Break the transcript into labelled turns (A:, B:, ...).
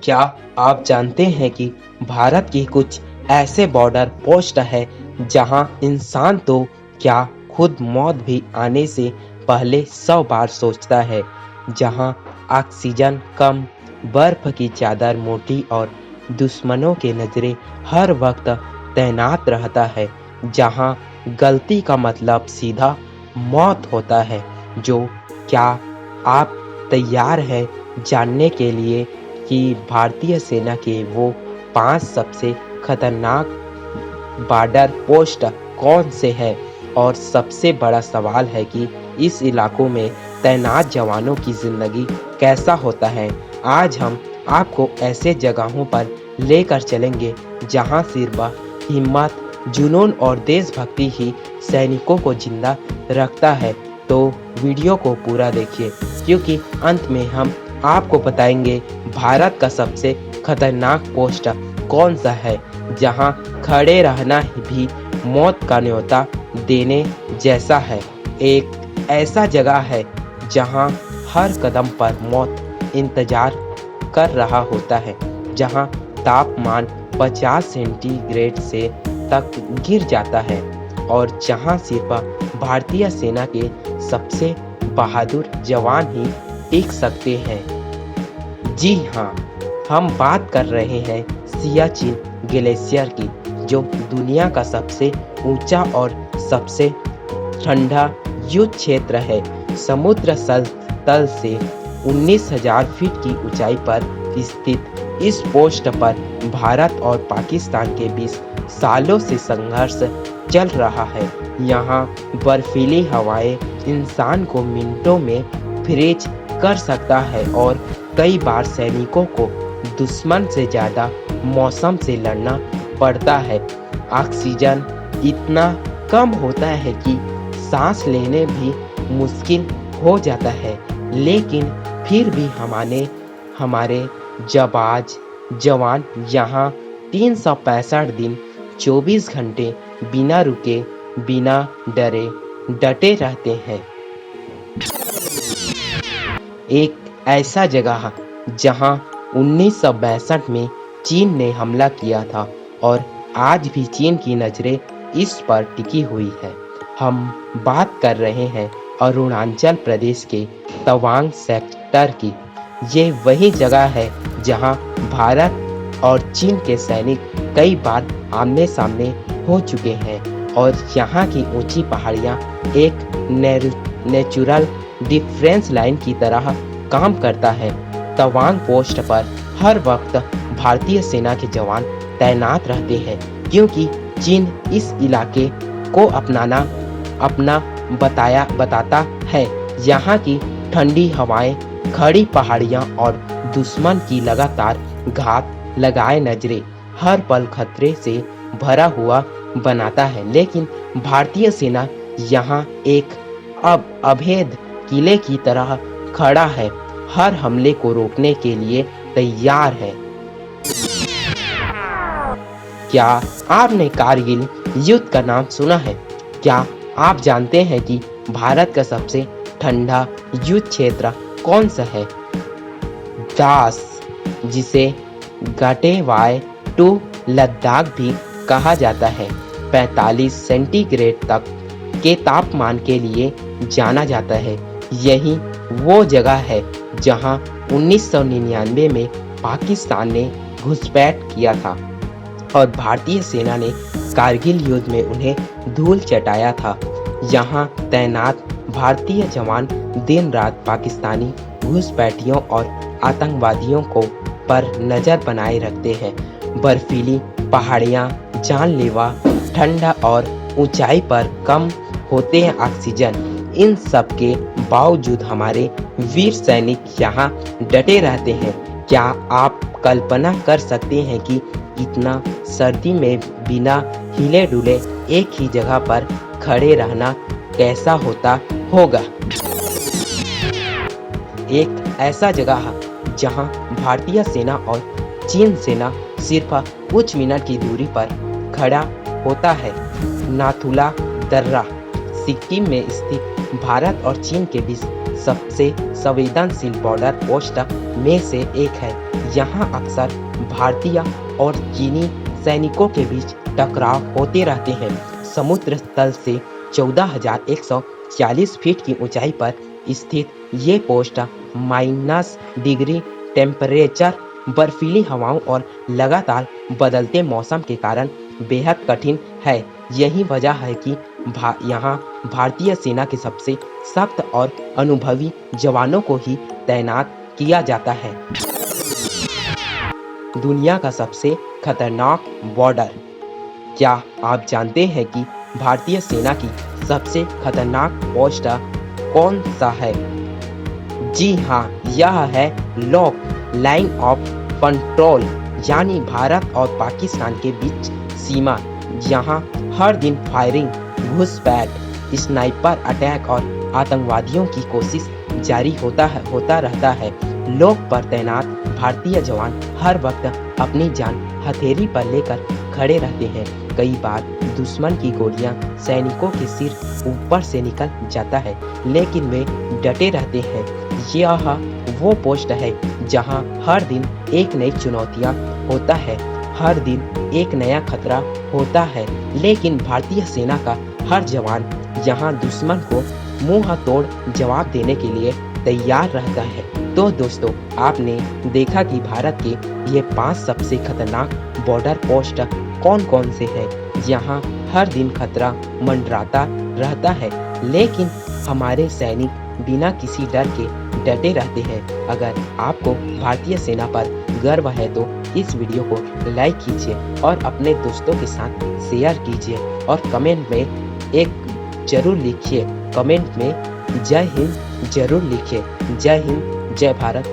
A: क्या आप जानते हैं कि भारत की कुछ ऐसे बॉर्डर पोस्ट है जहां इंसान तो क्या खुद मौत भी आने से पहले 100 बार सोचता है, जहां ऑक्सीजन कम, बर्फ की चादर मोटी और दुश्मनों के नजरें हर वक्त तैनात रहता है, जहां गलती का मतलब सीधा मौत होता है। जो क्या आप तैयार हैं जानने के लिए कि भारतीय सेना के वो 5 सबसे खतरनाक बॉर्डर पोस्ट कौन से हैं? और सबसे बड़ा सवाल है कि इस इलाकों में तैनात जवानों की ज़िंदगी कैसा होता है। आज हम आपको ऐसे जगहों पर लेकर चलेंगे जहां सिर्फ हिम्मत, जुनून और देशभक्ति ही सैनिकों को जिंदा रखता है। तो वीडियो को पूरा देखिए, क्योंकि अंत में हम आपको बताएंगे भारत का सबसे खतरनाक पोस्ट कौन सा है, जहां खड़े रहना भी मौत का न्योता देने जैसा है। एक ऐसा जगह है जहां हर कदम पर मौत इंतजार कर रहा होता है, जहां तापमान 50 सेंटीग्रेड से तक गिर जाता है और जहां सिर्फ भारतीय सेना के सबसे बहादुर जवान ही टिक सकते हैं। जी हाँ, हम बात कर रहे हैं सियाचिन ग्लेशियर की, जो दुनिया का सबसे ऊंचा और सबसे ठंडा युद्ध क्षेत्र है। समुद्र तल से 19,000 फीट की ऊंचाई पर स्थित इस पोस्ट पर भारत और पाकिस्तान के बीच सालों से संघर्ष चल रहा है। यहाँ बर्फीली हवाएं इंसान को मिनटों में फ्रीज कर सकता है और कई बार सैनिकों को दुश्मन से ज़्यादा मौसम से लड़ना पड़ता है। ऑक्सीजन इतना कम होता है कि सांस लेने भी मुश्किल हो जाता है, लेकिन फिर भी हमारे जाबाज जवान यहाँ 365 दिन 24 घंटे बिना रुके, बिना डरे डटे रहते हैं। एक ऐसा जगह जहां 1962 में चीन ने हमला किया था और आज भी चीन की नज़रें इस पर टिकी हुई है। हम बात कर रहे हैं अरुणाचल प्रदेश के तवांग सेक्टर की। ये वही जगह है जहां भारत और चीन के सैनिक कई बार आमने सामने हो चुके हैं और यहाँ की ऊंची पहाड़ियाँ एक नेचुरल डिफरेंस लाइन की तरह काम करता है। तवांग पोस्ट पर हर वक्त भारतीय सेना के जवान तैनात रहते हैं, क्योंकि चीन इस इलाके को अपना बताता है। यहाँ की ठंडी हवाएं, खड़ी पहाड़ियाँ और दुश्मन की लगातार घात लगाए नजरें हर पल खतरे से भरा हुआ बनाता है। लेकिन भारतीय सेना यहाँ एक अभेद किले की तरह खड़ा है, हर हमले को रोकने के लिए तैयार है। क्या आपने कारगिल युद्ध का नाम सुना है? क्या आप जानते हैं कि भारत का सबसे ठंडा युद्ध क्षेत्र कौन सा है? द्रास, जिसे गटेवाई टू लद्दाख भी कहा जाता है, 45 सेंटीग्रेड तक के तापमान के लिए जाना जाता है। यही वो जगह है जहां 1999 में पाकिस्तान ने घुसपैठ किया था और भारतीय सेना ने कारगिल युद्ध में उन्हें धूल चटाया था। यहाँ तैनात भारतीय जवान दिन रात पाकिस्तानी घुसपैठियों और आतंकवादियों पर नज़र बनाए रखते हैं। बर्फीली पहाड़ियाँ, जानलेवा ठंडा और ऊंचाई पर कम होते हैं ऑक्सीजन। इन सब के बावजूद हमारे वीर सैनिक यहाँ डटे रहते हैं। क्या आप कल्पना कर सकते हैं कि इतना सर्दी में बिना हिले डुले एक ही जगह पर खड़े रहना कैसा होता होगा? एक ऐसा जगह जहां भारतीय सेना और चीन सेना सिर्फ कुछ मिनट की दूरी पर खड़ा होता है। नाथुला दर्रा सिक्किम में स्थित भारत और चीन के बीच सबसे संवेदनशील बॉर्डर पोस्ट में से एक है। यहाँ अक्सर भारतीय और चीनी सैनिकों के बीच टकराव होते रहते हैं। समुद्र तल से 14,140 फीट की ऊंचाई पर स्थित ये पोस्ट -डिग्री टेम्परेचर, बर्फीली हवाओं और लगातार बदलते मौसम के कारण बेहद कठिन है। यही वजह है कि यहाँ भारतीय सेना के सबसे सख्त और अनुभवी जवानों को ही तैनात किया जाता है। दुनिया का सबसे खतरनाक बॉर्डर। क्या आप जानते हैं कि भारतीय सेना की सबसे खतरनाक पोस्ट कौन सा है? जी हाँ, यह है लॉक लाइन ऑफ कंट्रोल, यानी भारत और पाकिस्तान के बीच सीमा। यहाँ हर दिन फायरिंग, घुसपैठ, स्नाइपर अटैक और आतंकवादियों की कोशिश जारी होता रहता है। लॉक पर तैनात भारतीय जवान हर वक्त अपनी जान हथेली पर लेकर खड़े रहते हैं। कई बार दुश्मन की गोलियां सैनिकों के सिर ऊपर से निकल जाता है, लेकिन वे डटे रहते हैं। यह वो पोस्ट है जहां हर दिन एक नई चुनौतियां होता है, हर दिन एक नया खतरा होता है, लेकिन भारतीय सेना का हर जवान यहां दुश्मन को मुंह तोड़ जवाब देने के लिए तैयार रहता है। तो दोस्तों, आपने देखा कि भारत के ये 5 सबसे खतरनाक बॉर्डर पोस्ट कौन कौन से हैं, यहाँ हर दिन खतरा मंडराता रहता है, लेकिन हमारे सैनिक बिना किसी डर के डटे रहते हैं। अगर आपको भारतीय सेना पर गर्व है तो इस वीडियो को लाइक कीजिए और अपने दोस्तों के साथ शेयर कीजिए और कमेंट में एक जरूर लिखिए, कमेंट में जय हिंद जरूर लिखिए। जय हिंद, जय भारत।